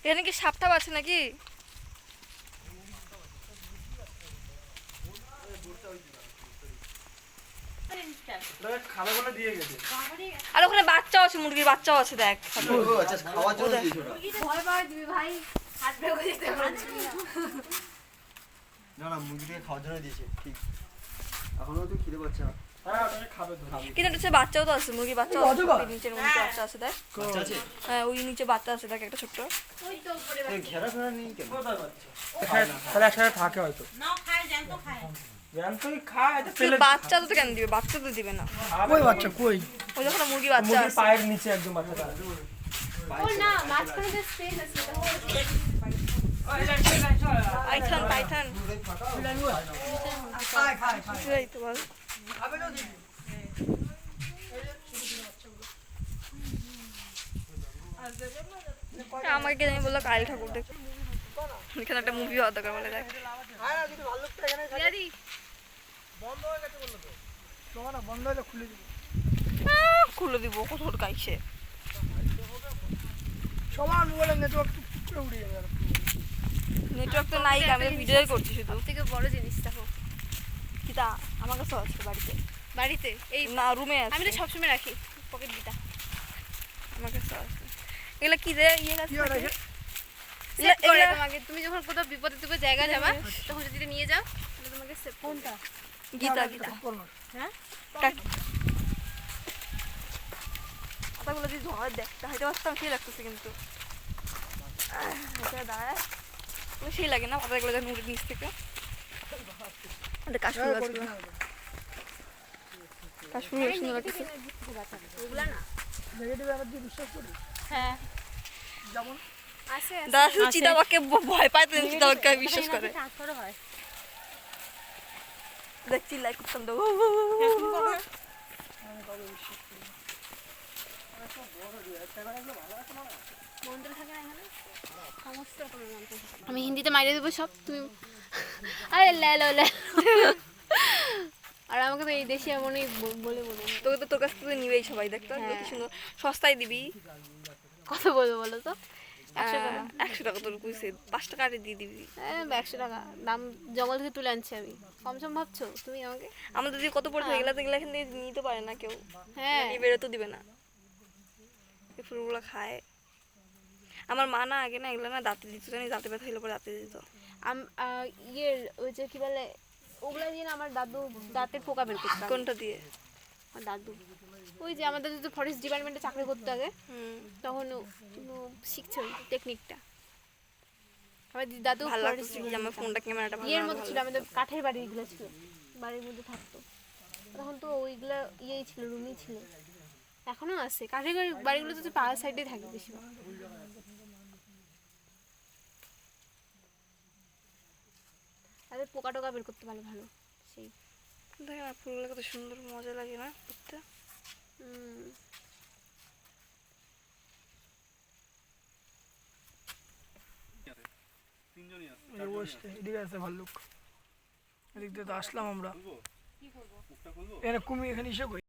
এখানে কি সাপটা আছে নাকি? আর ওখানে বাচ্চাও আছে, মুরগির বাচ্চাও আছে দেখ। কিন্তু বাচ্চাও তো আছে, মুরগির বাচ্চাও আছে, নিচের মধ্যে বাচ্চা আছে দেখ। হ্যাঁ ওই নিচে বাচ্চা আছে দেখ, একটা ছোট্ট। থাকে হয়তো বাচ্চা তো কেন দিবে? বাচ্চা তো দিবে না। কই বাচ্চা কই? ওই যখন মুরগি বাচ্চা আছে পায়ের নিচে একদম বাচ্চা। ও না, মাঝখানে যে স্পেস আছে এটা হলো পাইথন পাইথন এই তো বল। আমাকে জানি বললো কাল ঠাকুর দেখ, এখানে একটা মুভি হওয়া দরকার বলে দেখ। খুলে দিব কত গাইছে সমান বলে নেটওয়ার্ক নেটওয়ার্ক তো নাই, আমি ভিডিও করছি শুধু। থেকে বড় জিনিস দেখো কিতা আমার কাছে আছে বাড়িতে। বাড়িতে এই না রুমে আছে, আমি তো সবসময় রাখি পকেট দিটা। আমার কাছে আছে। এগুলা কি রে? ইয়ে আছে সেভ করে তোমাকে, তুমি যখন কোথাও বিপদে তুমি জায়গা যাবা তখন যদি নিয়ে যাও তাহলে তোমাকে সেভ। কোনটা? গীতা গীতা। হ্যাঁ পাতাগুলো যদি ধরে দেখতে হয়তো পারতাম, সেই লাগতেছে কিন্তু দাঁড়ায় সেই লাগে না পাতাগুলো যখন উঠে নিচ থেকে। কাশ্মীর গাছগুলো, কাশ্মীর সুন্দর লাগতেছে। ওগুলা না হ্যাঁ যেমন আছে দাদা শুধু চিতাবাঘকে ভয় পায় তো চিতাবাঘকে বিশ্বাস করে। ট্রান্সফার হয় দেখ চিল্লাই করতাম তো আমি হিন্দিতে মাইরে দেবো সব, তুমি আরে লে লে আর আমাকে তো এই দেশে এমনই বলে বলে তোকে তো তোর কাছ থেকে নিবেই সবাই, দেখতো কি সুন্দর সস্তায় দিবি। কত বলবো বলো তো? 100 টাকা তোর কইছে, 5 টাকা আরে দিয়ে দিবি। 100 টাকা দাম জঙ্গল থেকে তুলে আনছি আমি, কম সম ভাবছো তুমি আমাকে? আমাদের যদি কত পড়ছে এগুলা তো এগুলা এখান থেকে নিতে পারে না কেউ, হ্যাঁ বেরোতে দিবে না, এই ফুলগুলো খায়। আমার মা না আগে না এগুলো না দাঁতে দিত, জানি দাঁতে ব্যথা হইলে পরে দাঁতে দিত। ইয়ের ওই যে কি বলে ওগুলা দিয়ে না আমার দাদু দাঁতের পোকা বের করতো। কোনটা দিয়ে? আমার দাদু ওই যে আমাদের যদি ফরেস্ট ডিপার্টমেন্টে চাকরি করতে আগে তখন শিখছে ওই টেকনিকটা। আমার দাদু ভালো লাগছে কি আমার ফোনটা ক্যামেরাটা ভালো ইয়ের মধ্যে ছিল, আমাদের কাঠের বাড়িগুলো ছিল, বাড়ির মধ্যে থাকতো তখন তো ওইগুলা ইয়েই ছিল, রুমই ছিল। এখনো আছে কাঠের বাড়িগুলো তো পাহাড় সাইডে থাকে বেশিরভাগ। তাদের পোকা টোকা বের করতে পারলে ভালো। সেই দেখে না ফুলগুলো কত সুন্দর, মজা লাগে না করতে। এদিকে আছে ভাল্লুক, এদিক দিয়ে তো আসলাম আমরা। এখানে কুমির, এখানে এসে